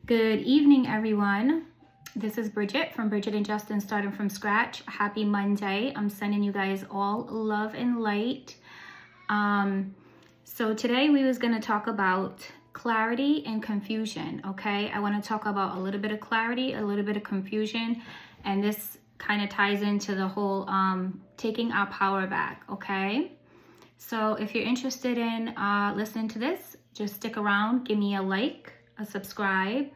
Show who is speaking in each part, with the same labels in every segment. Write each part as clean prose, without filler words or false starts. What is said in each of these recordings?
Speaker 1: Good evening, everyone. This is Bridget from Bridget and Justin Starting From Scratch. Happy Monday. I'm sending you guys all love and light. So today we was going to talk about clarity and confusion, okay? I want to talk about a little bit of clarity, a little bit of confusion, and this kind of ties into the whole taking our power back, okay? So if you're interested in listening to this, just stick around, give me a like, a subscribe,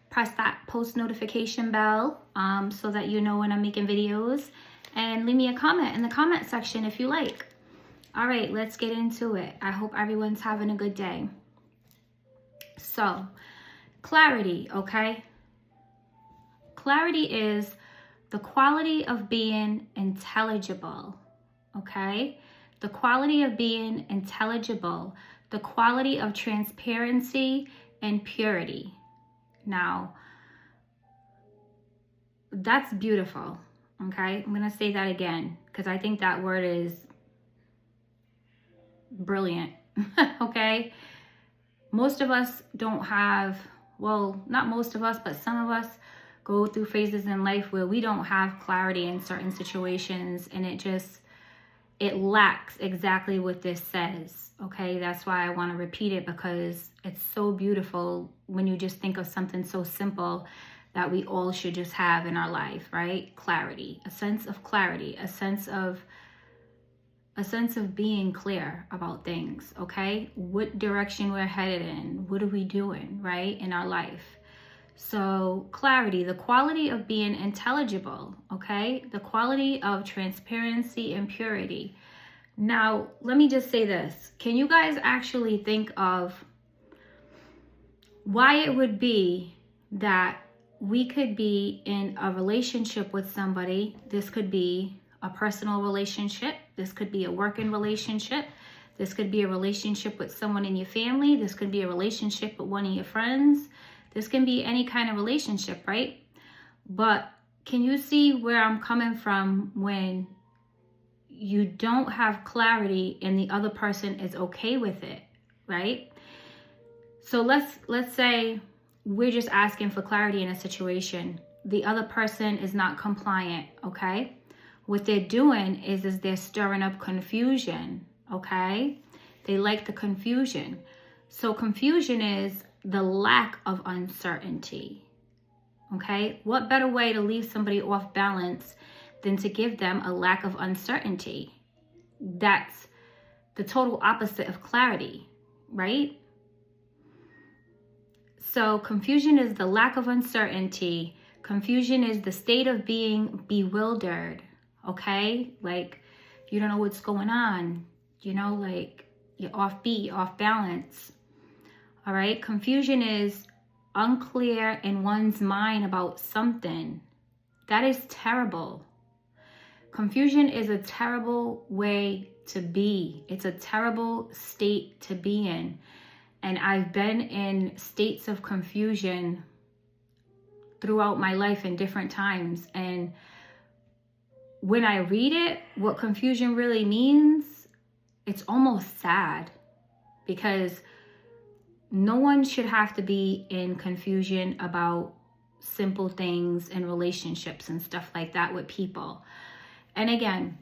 Speaker 1: press that post notification bell so that you know when I'm making videos, and leave me a comment in the comment section if you like. All right, let's get into it. I hope everyone's having a good day. So, clarity, okay? Clarity is the quality of being intelligible, okay? The quality of being intelligible, the quality of transparency and purity. Now, that's beautiful, okay? I'm going to say that again because I think that word is brilliant, okay? Most of us don't have, well, not most of us, but some of us go through phases in life where we don't have clarity in certain situations, and it lacks exactly what this says, okay? That's why I want to repeat it, because it's so beautiful when you just think of something so simple that we all should just have in our life, right? Clarity, a sense of clarity, a sense of being clear about things, okay? What direction we're headed in, what are we doing, right, in our life? So clarity, the quality of being intelligible, okay? The quality of transparency and purity. Now, let me just say this. Can you guys actually think of why it would be that we could be in a relationship with somebody? This could be a personal relationship. This could be a working relationship. This could be a relationship with someone in your family. This could be a relationship with one of your friends. This can be any kind of relationship, right? But can you see where I'm coming from when you don't have clarity and the other person is okay with it, right? So let's say we're just asking for clarity in a situation. The other person is not compliant, okay? What they're doing is they're stirring up confusion, okay? They like the confusion. So confusion is the lack of uncertainty, okay? What better way to leave somebody off balance than to give them a lack of uncertainty? That's the total opposite of clarity, right? So confusion is the lack of uncertainty. Confusion is the state of being bewildered, okay? Like you don't know what's going on, like you're off beat, off balance. All right, confusion is unclear in one's mind about something. That is terrible. Confusion is a terrible way to be. It's a terrible state to be in. And I've been in states of confusion throughout my life in different times. And when I read it, what confusion really means, it's almost sad, because no one should have to be in confusion about simple things and relationships and stuff like that with people. And again,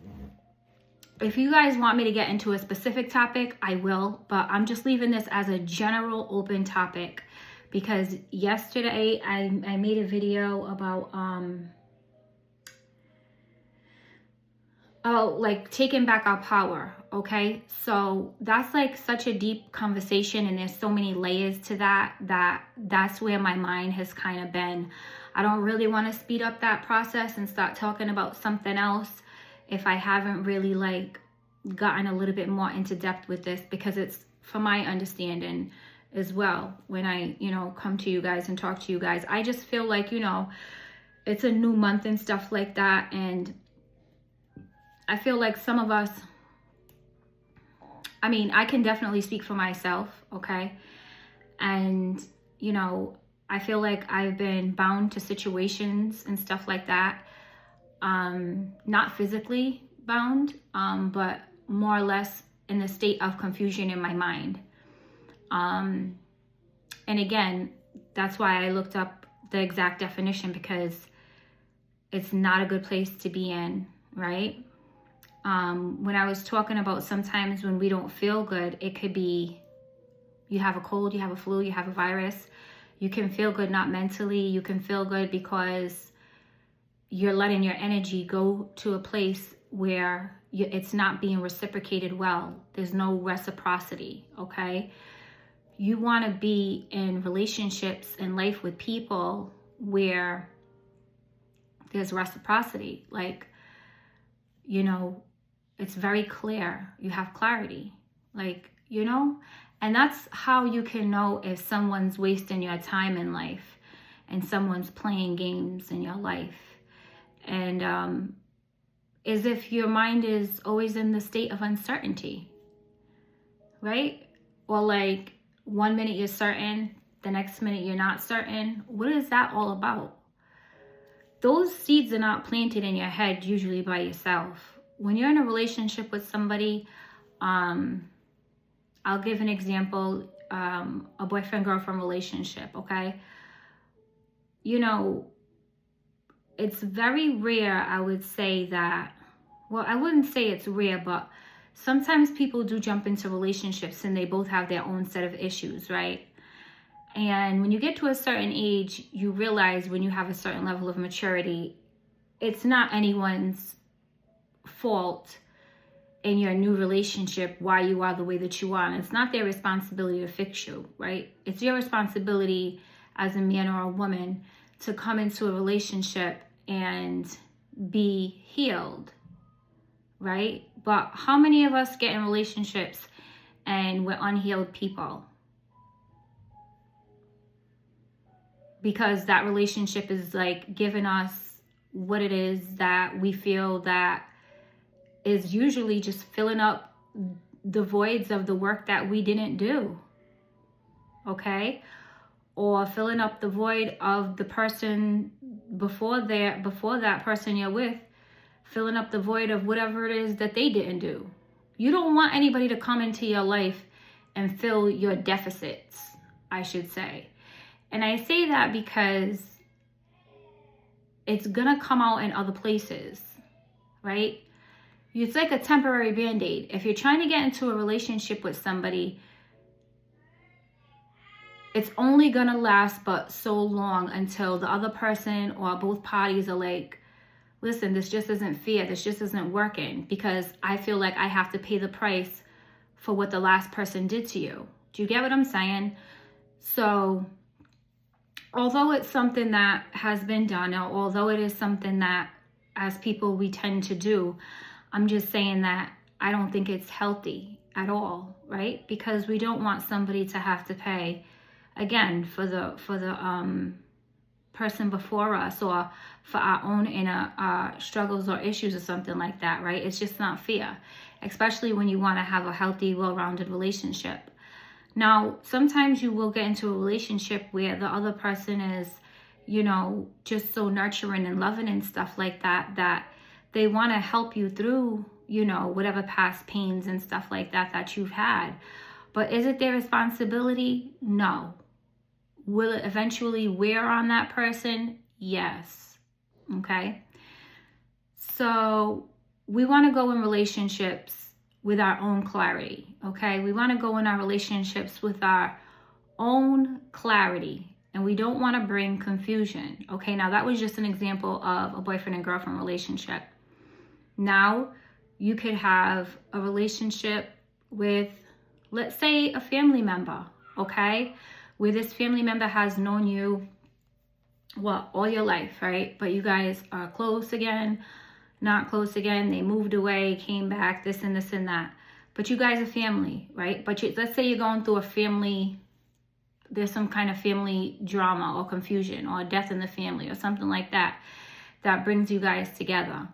Speaker 1: if you guys want me to get into a specific topic, I will, but I'm just leaving this as a general open topic, because yesterday I made a video about like taking back our power, okay? So that's like such a deep conversation, and there's so many layers to that's where my mind has kind of been. I don't really want to speed up that process and start talking about something else if I haven't really like gotten a little bit more into depth with this, because it's for my understanding as well. When I, come to you guys and talk to you guys, I just feel like, it's a new month and stuff like that. And I feel like some of us, I can definitely speak for myself, okay? And, I feel like I've been bound to situations and stuff like that. Not physically bound, but more or less in the state of confusion in my mind. And again, That's why I looked up the exact definition, because it's not a good place to be in, right? When I was talking about sometimes when we don't feel good, it could be you have a cold, you have a flu, you have a virus. You can feel good, not mentally. You can feel good because you're letting your energy go to a place where it's not being reciprocated well. There's no reciprocity, okay? You want to be in relationships and life with people where there's reciprocity. Like, you know, it's very clear. You have clarity. Like, you know? And that's how you can know if someone's wasting your time in life and someone's playing games in your life. And is if your mind is always in the state of uncertainty, right? Or like 1 minute you're certain, the next minute you're not certain. What is that all about? Those seeds are not planted in your head usually by yourself. When you're in a relationship with somebody, I'll give an example, a boyfriend-girlfriend relationship, okay? You know, it's very rare, I would say that, well, I wouldn't say it's rare, but sometimes people do jump into relationships and they both have their own set of issues, right? And when you get to a certain age, you realize when you have a certain level of maturity, it's not anyone's fault in your new relationship why you are the way that you are. And it's not their responsibility to fix you, right? It's your responsibility as a man or a woman to come into a relationship and be healed, right? But how many of us get in relationships and we're unhealed people? Because that relationship is like giving us what it is that we feel that is usually just filling up the voids of the work that we didn't do, okay? Or filling up the void of the person before that person you're with, filling up the void of whatever it is that they didn't do. You don't want anybody to come into your life and fill your deficits, I should say. And I say that because it's gonna come out in other places, right? It's like a temporary band-aid. If you're trying to get into a relationship with somebody, it's only gonna last but so long until the other person or both parties are like, listen, this just isn't fair. This just isn't working because I feel like I have to pay the price for what the last person did to you. Do you get what I'm saying? So although it's something that has been done, or although it is something that as people we tend to do, I'm just saying that I don't think it's healthy at all, right? Because we don't want somebody to have to pay again for the person before us, or for our own inner struggles or issues or something like that, right? It's just not fair, especially when you want to have a healthy, well-rounded relationship. Now, sometimes you will get into a relationship where the other person is, you know, just so nurturing and loving and stuff like that, that they want to help you through, you know, whatever past pains and stuff like that that you've had. But is it their responsibility? No. Will it eventually wear on that person? Yes. Okay. So we want to go in relationships with our own clarity. Okay. We want to go in our relationships with our own clarity, and we don't want to bring confusion. Okay. Now that was just an example of a boyfriend and girlfriend relationship. Now you could have a relationship with, let's say, a family member. Okay. Where this family member has known you, well, all your life, right? But you guys are close again, not close again. They moved away, came back, this and this and that. But you guys are family, right? But let's say you're going through a family, there's some kind of family drama or confusion or death in the family or something like that, that brings you guys together.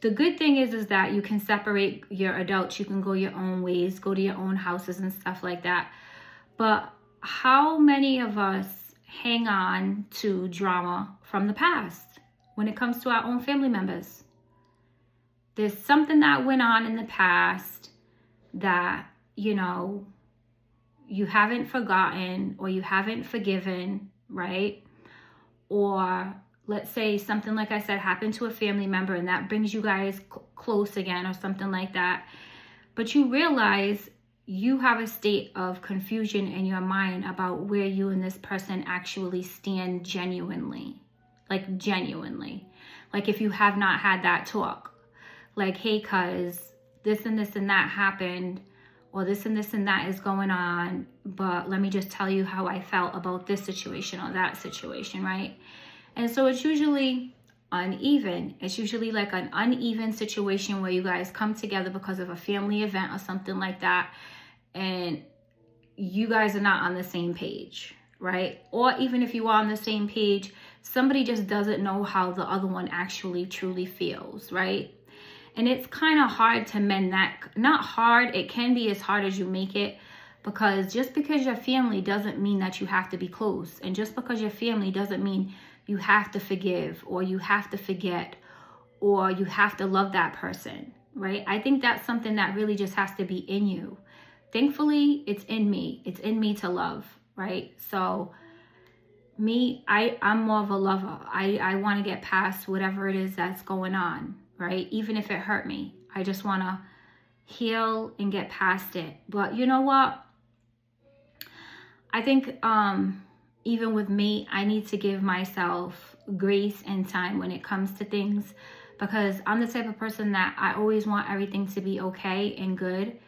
Speaker 1: The good thing is that you can separate your adults. You can go your own ways, go to your own houses and stuff like that. But how many of us hang on to drama from the past when it comes to our own family members? There's something that went on in the past that, you know, you haven't forgotten or you haven't forgiven, right? Or let's say something, like I said, happened to a family member and that brings you guys close again or something like that. But you realize you have a state of confusion in your mind about where you and this person actually stand genuinely. Like genuinely. Like if you have not had that talk. Like, hey, cuz this and this and that happened, or this and this and that is going on, but let me just tell you how I felt about this situation or that situation, right? And so it's usually uneven. It's usually like an uneven situation where you guys come together because of a family event or something like that, and you guys are not on the same page, right? Or even if you are on the same page, somebody just doesn't know how the other one actually truly feels, right? And it's kind of hard to mend that. Not hard, it can be as hard as you make it, because just because you're family doesn't mean that you have to be close. And just because you're family doesn't mean you have to forgive or you have to forget or you have to love that person, right? I think that's something that really just has to be in you. Thankfully, it's in me. It's in me to love, right? So me, I'm more of a lover. I want to get past whatever it is that's going on, right? Even if it hurt me, I just want to heal and get past it. But you know what? I think even with me, I need to give myself grace and time when it comes to things, because I'm the type of person that I always want everything to be okay and good.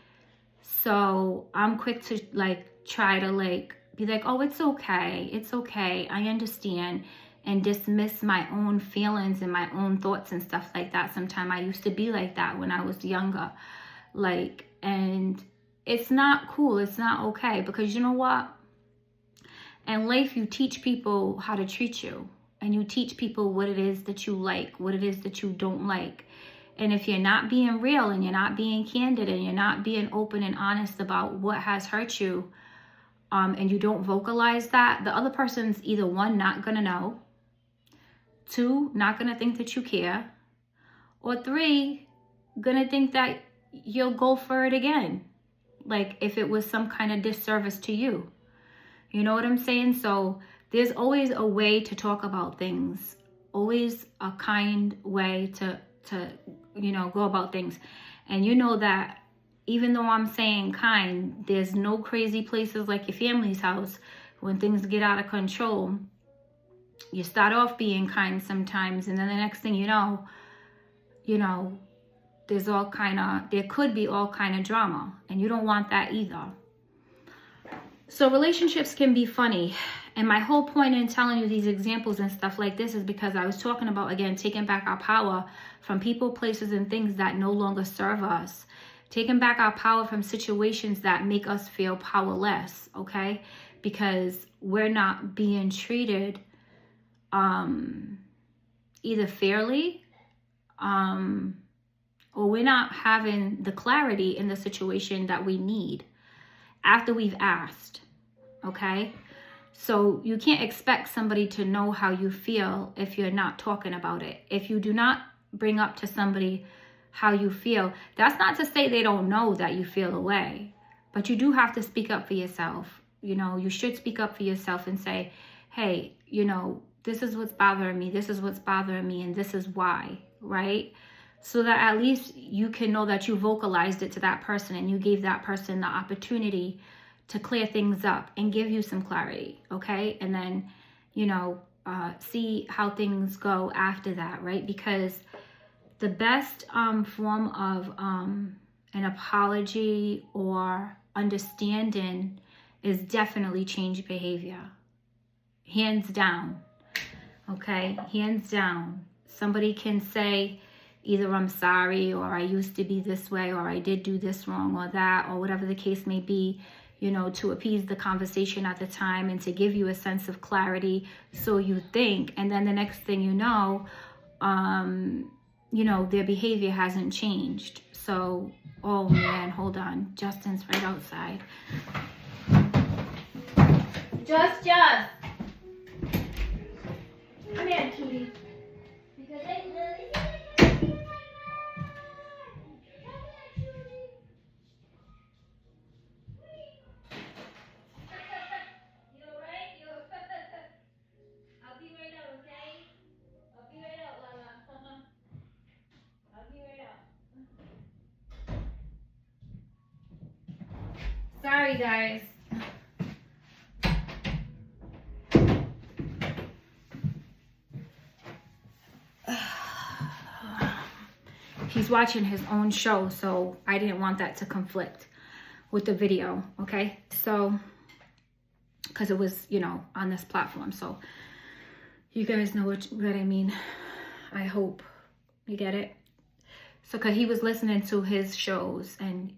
Speaker 1: So I'm quick to like try to like be like, oh, it's okay, I understand, and dismiss my own feelings and my own thoughts and stuff like that. Sometimes I used to be like that when I was younger, like, and it's not cool. It's not okay, because you know what? In life, you teach people how to treat you, and you teach people what it is that you like, what it is that you don't like. And if you're not being real and you're not being candid and you're not being open and honest about what has hurt you, and you don't vocalize that, the other person's either one, not gonna know, two, not gonna think that you care, or three, gonna think that you'll go for it again, like if it was some kind of disservice to you. You know what I'm saying? So there's always a way to talk about things, always a kind way to go about things. And you know that even though I'm saying kind, there's no crazy places like your family's house. When things get out of control, you start off being kind sometimes, and then the next thing you know, there could be all kind of drama, and you don't want that either. So relationships can be funny. And my whole point in telling you these examples and stuff like this is because I was talking about, again, taking back our power from people, places, and things that no longer serve us. Taking back our power from situations that make us feel powerless, okay? Because we're not being treated either fairly, or we're not having the clarity in the situation that we need after we've asked, okay? So you can't expect somebody to know how you feel if you're not talking about it. If you do not bring up to somebody how you feel, that's not to say they don't know that you feel a way, but you do have to speak up for yourself. You should speak up for yourself and say, hey, this is what's bothering me, and this is why, right? So that at least you can know that you vocalized it to that person and you gave that person the opportunity to clear things up and give you some clarity, okay? And then, see how things go after that, right? Because the best form of an apology or understanding is definitely change behavior. Hands down, okay? Hands down. Somebody can say either I'm sorry, or I used to be this way, or I did do this wrong, or that, or whatever the case may be, to appease the conversation at the time and to give you a sense of clarity, so you think. And then the next thing you know, their behavior hasn't changed. So, oh man, hold on. Justin's right outside. Just. Come here, cutie. Because Sorry, guys. He's watching his own show, so I didn't want that to conflict with the video, okay? So, because it was, you know, on this platform. So, you guys know what I mean. I hope you get it. So, because he was listening to his shows, and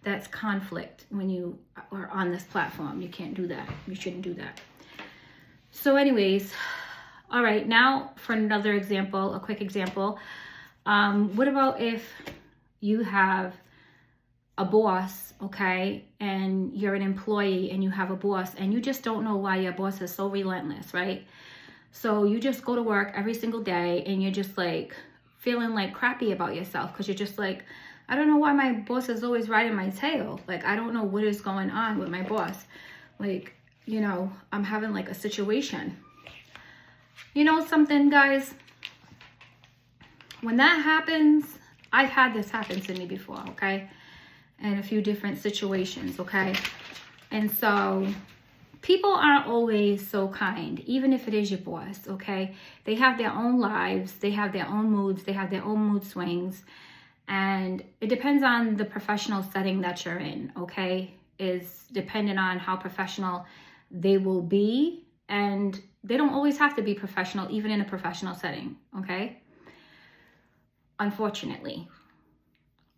Speaker 1: that's conflict when you are on this platform. You can't do that. You shouldn't do that. So anyways, all right, now for another example, a quick example. What about if you have a boss, okay, and you're an employee and you have a boss and you just don't know why your boss is so relentless, right? So you just go to work every single day and you're just like feeling like crappy about yourself because you're just like, I don't know why my boss is always riding my tail. Like, I don't know what is going on with my boss. Like, you know, I'm having like a situation. You know something, guys? When that happens, I've had this happen to me before, okay? And a few different situations, okay? And so people aren't always so kind, even if it is your boss, okay? They have their own lives. They have their own moods. They have their own mood swings. And it depends on the professional setting that you're in, okay? Is dependent on how professional they will be. And they don't always have to be professional, even in a professional setting, okay? Unfortunately.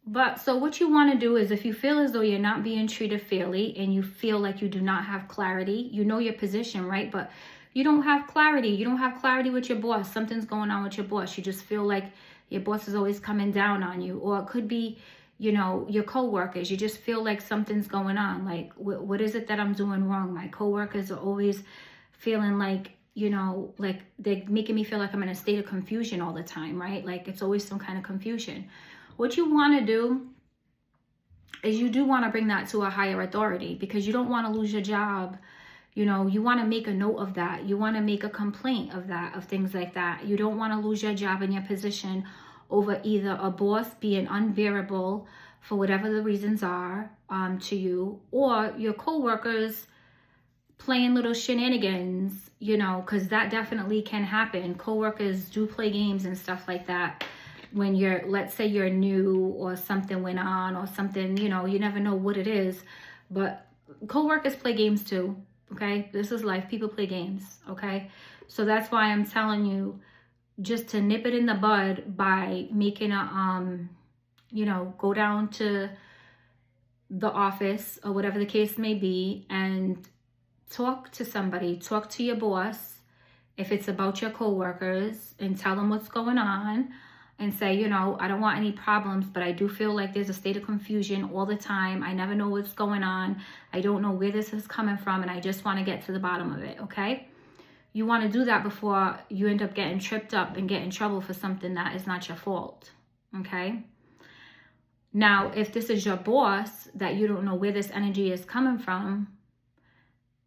Speaker 1: But so what you want to do is, if you feel as though you're not being treated fairly and you feel like you do not have clarity, you know your position, right? But you don't have clarity. You don't have clarity with your boss. Something's going on with your boss. You just feel like your boss is always coming down on you. Or it could be, you know, your coworkers. You just feel like something's going on. Like, what is it that I'm doing wrong? My coworkers are always feeling like, you know, like they're making me feel like I'm in a state of confusion all the time, right? Like it's always some kind of confusion. What you want to do is you do want to bring that to a higher authority, because you don't want to lose your job. You know, you want to make a note of that. You want to make a complaint of that, of things like that. You don't want to lose your job and your position over either a boss being unbearable for whatever the reasons are to you, or your coworkers playing little shenanigans, you know, because that definitely can happen. Coworkers do play games and stuff like that. When you're, let's say you're new or something went on or something, you know, you never know what it is. But coworkers play games too, okay? This is life. People play games, okay? So that's why I'm telling you just to nip it in the bud by making a, you know, go down to the office or whatever the case may be and talk to somebody, talk to your boss if it's about your coworkers, and tell them what's going on and say, you know, I don't want any problems, but I do feel like there's a state of confusion all the time. I never know what's going on. I don't know where this is coming from, and I just want to get to the bottom of it, okay? You want to do that before you end up getting tripped up and get in trouble for something that is not your fault, okay? Now, if this is your boss that you don't know where this energy is coming from,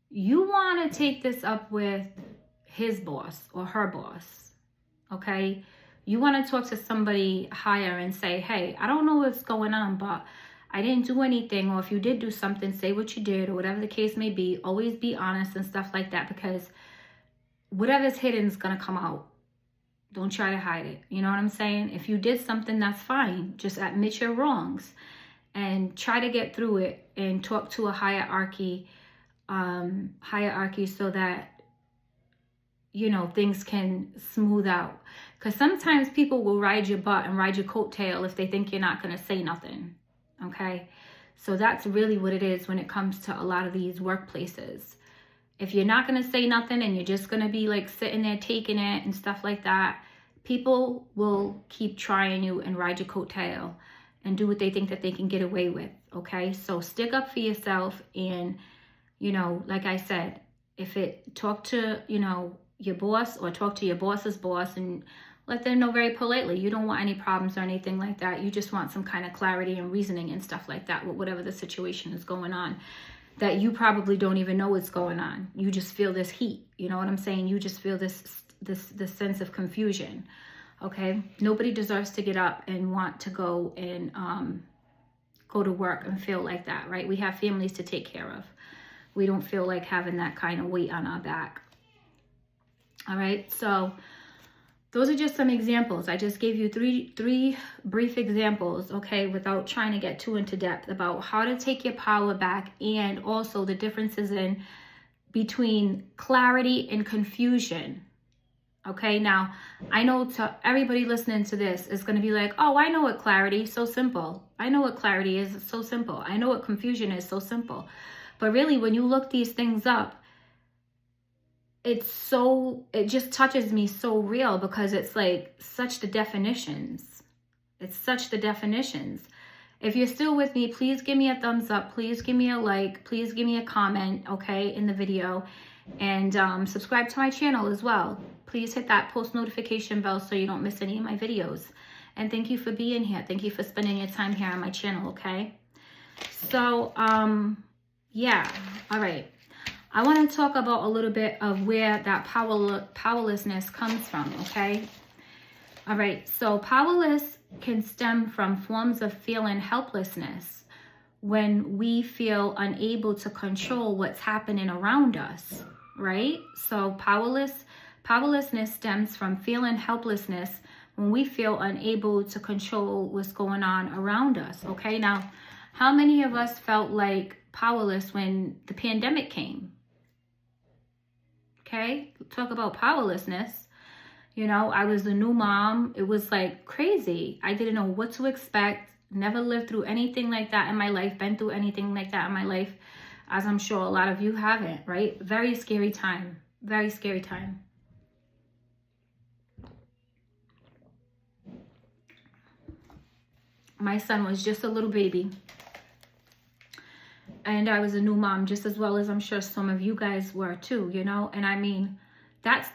Speaker 1: you want to take this up with his boss or her boss, okay? You want to talk to somebody higher and say, hey, I don't know what's going on, but I didn't do anything. Or if you did do something, say what you did, or whatever the case may be. Always be honest and stuff like that, because whatever's hidden is going to come out. Don't try to hide it. You know what I'm saying? If you did something, that's fine. Just admit your wrongs and try to get through it and talk to a hierarchy so that, you know, things can smooth out. Because sometimes people will ride your butt and ride your coattail if they think you're not going to say nothing, okay? So that's really what it is when it comes to a lot of these workplaces. If you're not going to say nothing and you're just going to be like sitting there taking it and stuff like that, people will keep trying you and ride your coattail and do what they think that they can get away with, okay? So stick up for yourself, and, you know, like I said, talk to, you know, your boss, or talk to your boss's boss and let them know very politely. You don't want any problems or anything like that. You just want some kind of clarity and reasoning and stuff like that with whatever the situation is going on that you probably don't even know what's going on. You just feel this heat. You know what I'm saying? You just feel this sense of confusion. Okay? Nobody deserves to get up and want to go and go to work and feel like that, right? We have families to take care of. We don't feel like having that kind of weight on our back. All right, so those are just some examples. I just gave you three brief examples, okay, without trying to get too into depth about how to take your power back, and also the differences in between clarity and confusion. Okay, now I know to everybody listening to this is going to be like, oh, I know what clarity is, so simple. I know what clarity is, it's so simple. I know what confusion is, so simple. But really, when you look these things up, it just touches me so real, because it's like such the definitions. It's such the definitions. If you're still with me, please give me a thumbs up. Please give me a like. Please give me a comment, okay, in the video. And subscribe to my channel as well. Please hit that post notification bell so you don't miss any of my videos. And thank you for being here. Thank you for spending your time here on my channel, okay? So, yeah, all right. I want to talk about a little bit of where that powerlessness comes from, okay? All right, so powerless can stem from forms of feeling helplessness when we feel unable to control what's happening around us, right? So powerlessness stems from feeling helplessness when we feel unable to control what's going on around us, okay? Now, how many of us felt like powerless when the pandemic came? Okay, talk about powerlessness. You know, I was a new mom. It was like crazy. I didn't know what to expect. Never lived through anything like that in my life, been through anything like that in my life, as I'm sure a lot of you haven't, right? Very scary time. Very scary time. My son was just a little baby. And I was a new mom, just as well as I'm sure some of you guys were too, you know? And I mean, that's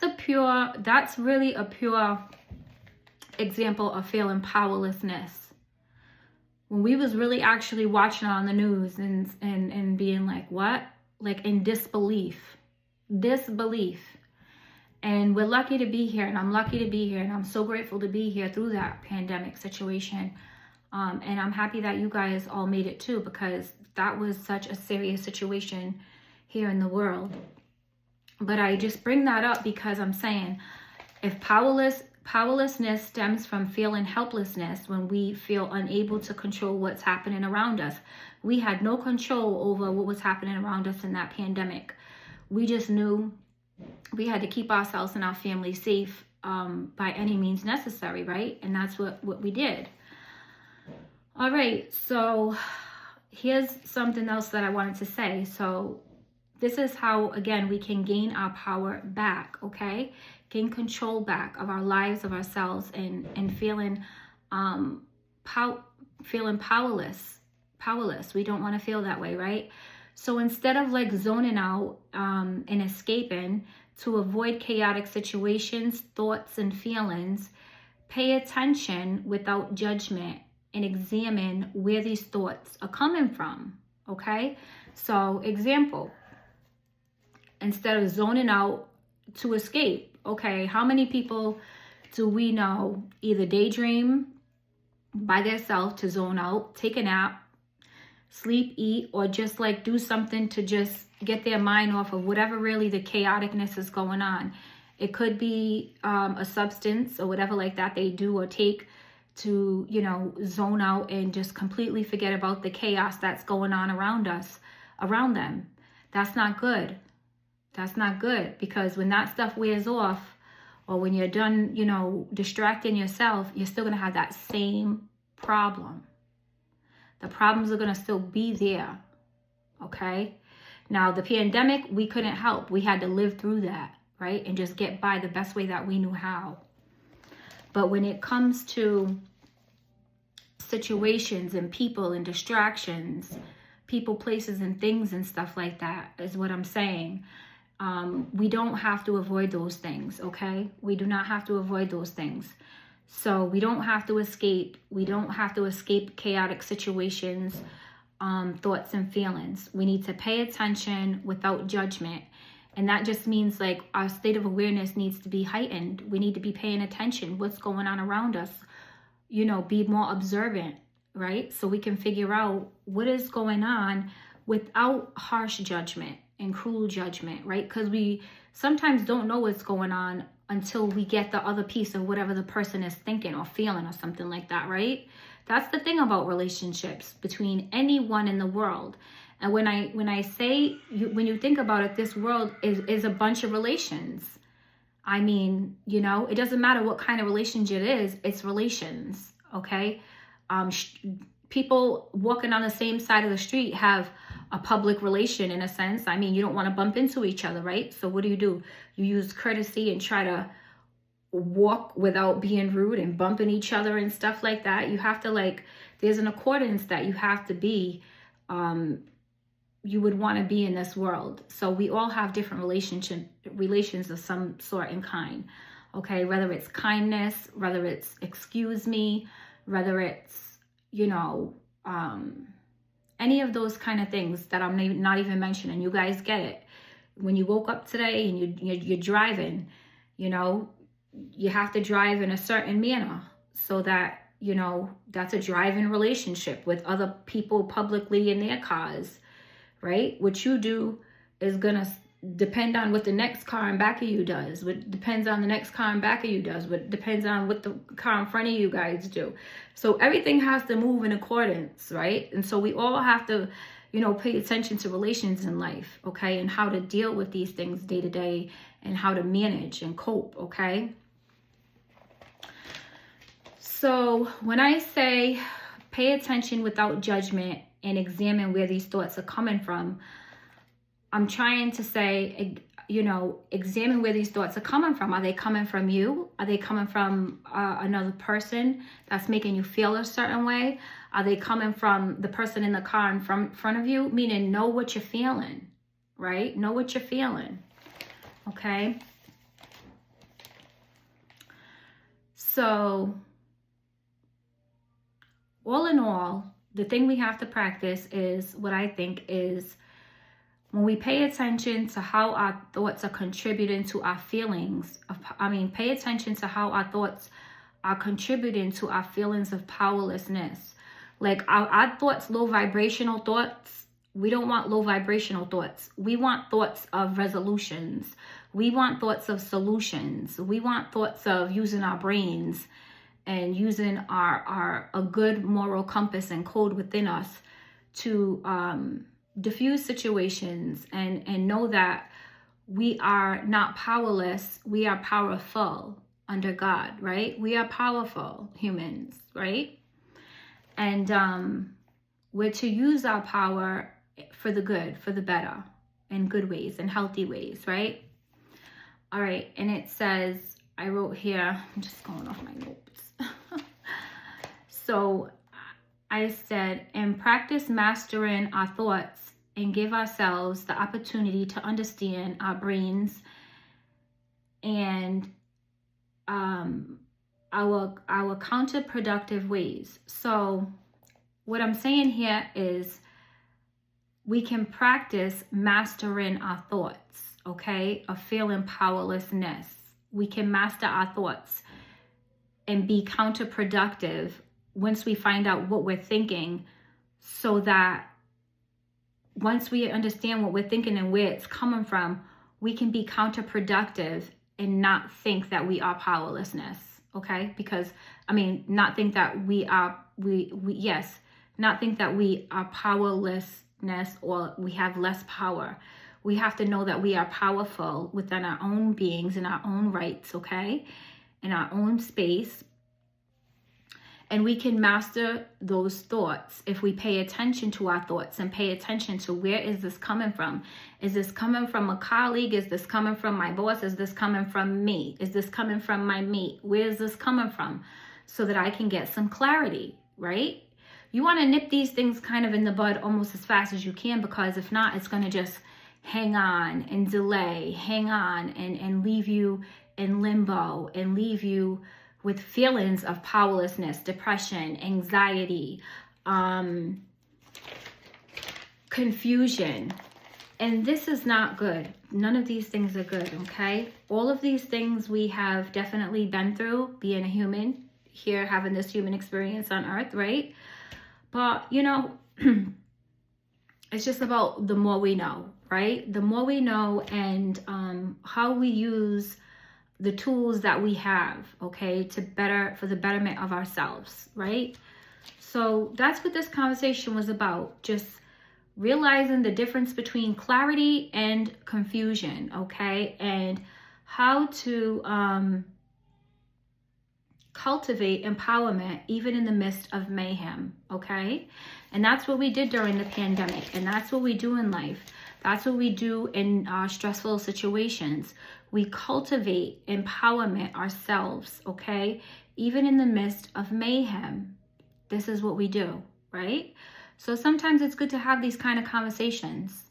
Speaker 1: really a pure example of feeling powerlessness. When we was really actually watching on the news and being like, what? Like in disbelief. And we're lucky to be here, and I'm lucky to be here, and I'm so grateful to be here through that pandemic situation. And I'm happy that you guys all made it too, because that was such a serious situation here in the world. But I just bring that up because I'm saying, if powerlessness stems from feeling helplessness when we feel unable to control what's happening around us. We had no control over what was happening around us in that pandemic. We just knew we had to keep ourselves and our family safe by any means necessary, right? And that's what we did. All right, so here's something else that I wanted to say. So this is how, again, we can gain our power back, okay? Gain control back of our lives, of ourselves, and feeling powerless. We don't want to feel that way, right? So instead of like zoning out and escaping to avoid chaotic situations, thoughts, and feelings, pay attention without judgment and examine where these thoughts are coming from, okay? So, example, instead of zoning out to escape, okay, how many people do we know either daydream by themselves to zone out, take a nap, sleep, eat, or just like do something to just get their mind off of whatever really the chaoticness is going on? It could be a substance or whatever like that they do or take to, you know, zone out and just completely forget about the chaos that's going on around them. That's not good. That's not good, because when that stuff wears off, or when you're done, you know, distracting yourself, you're still going to have that same problem. The problems are going to still be there, okay? Now, the pandemic, we couldn't help. We had to live through that, right? And just get by the best way that we knew how. But when it comes to situations and people and distractions, people, places, and things and stuff like that is what I'm saying. We don't have to avoid those things, okay? We do not have to avoid those things. So we don't have to escape. We don't have to escape chaotic situations, thoughts, and feelings. We need to pay attention without judgment. And that just means like our state of awareness needs to be heightened. We need to be paying attention what's going on around us. You know, be more observant. right? So we can figure out what is going on without harsh judgment and cruel judgment, right? Because we sometimes don't know what's going on until we get the other piece of whatever the person is thinking or feeling or something like that, right? That's the thing about relationships between anyone in the world. And when I say, when you think about it, this world is a bunch of relations. I mean, you know, it doesn't matter what kind of relationship it is, it's relations, okay? People walking on the same side of the street have a public relation in a sense. I mean, you don't want to bump into each other, right? So what do? You use courtesy and try to walk without being rude and bumping each other and stuff like that. You have to, like, there's an accordance that you have to be, you would want to be in this world. So we all have different relations of some sort and kind, okay? Whether it's kindness, whether it's excuse me, whether it's, you know, any of those kind of things that I'm not even mentioning. You guys get it. When you woke up today and you're driving, you know, you have to drive in a certain manner so that, you know, that's a driving relationship with other people publicly in their cars, right? What you do is going to depend on what the next car in back of you does. What depends on the next car in back of you does. What depends on what the car in front of you guys do. So everything has to move in accordance, right? And so we all have to, you know, pay attention to relations in life, okay? And how to deal with these things day to day and how to manage and cope, okay? So when I say pay attention without judgment and examine where these thoughts are coming from, I'm trying to say, you know, examine where these thoughts are coming from. Are they coming from you? Are they coming from another person that's making you feel a certain way? Are they coming from the person in the car in front of you? Meaning, know what you're feeling, right? Know what you're feeling, okay? So, all in all, the thing we have to practice is what I think is when we pay attention to how our thoughts are contributing to our feelings. Pay attention to how our thoughts are contributing to our feelings of powerlessness. Like our thoughts, low vibrational thoughts, we don't want low vibrational thoughts. We want thoughts of resolutions. We want thoughts of solutions. We want thoughts of using our brains and using a good moral compass and code within us to diffuse situations and know that we are not powerless. We are powerful under God, right? We are powerful humans, right? And we're to use our power for the good, for the better, in good ways and healthy ways, right? All right, and it says, I wrote here, I'm just going off my notes. So I said, and practice mastering our thoughts and give ourselves the opportunity to understand our brains and our counterproductive ways. So what I'm saying here is we can practice mastering our thoughts, okay, of feeling powerlessness. We can master our thoughts and be counterproductive once we find out what we're thinking, so that once we understand what we're thinking and where it's coming from, we can be counterproductive and not think that we are powerlessness, okay? Because, not think that we are, not think that we are powerlessness or we have less power. We have to know that we are powerful within our own beings and our own rights, okay? In our own space. And we can master those thoughts if we pay attention to our thoughts and pay attention to where is this coming from? Is this coming from a colleague? Is this coming from my boss? Is this coming from me? Is this coming from my mate? Where is this coming from? So that I can get some clarity, right? You want to nip these things kind of in the bud almost as fast as you can, because if not, it's going to just hang on and delay, hang on and leave you in limbo and leave you with feelings of powerlessness, depression, anxiety, confusion. And this is not good. None of these things are good, okay? All of these things we have definitely been through, being a human here, having this human experience on earth, right? But, you know, it's just about the more we know, right? The more we know, and how we use the tools that we have, okay, for the betterment of ourselves, right? So that's what this conversation was about. Just realizing the difference between clarity and confusion, okay? And how to cultivate empowerment even in the midst of mayhem, okay? And that's what we did during the pandemic, and that's what we do in life. That's what we do in stressful situations. We cultivate empowerment ourselves, okay? Even in the midst of mayhem, this is what we do, right? So sometimes it's good to have these kind of conversations.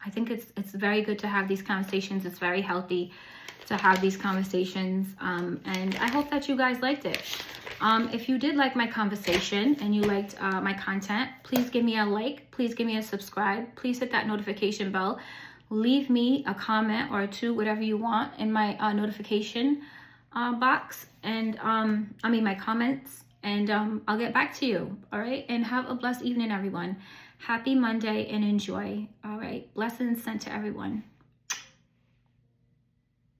Speaker 1: I think it's very good to have these conversations. It's very healthy to have these conversations. And I hope that you guys liked it. If you did like my conversation and you liked my content, please give me a like. Please give me a subscribe. Please hit that notification bell. Leave me a comment or two, whatever you want, in my notification box. And my comments. And I'll get back to you. All right. And have a blessed evening, everyone. Happy Monday and enjoy. All right. Blessings sent to everyone.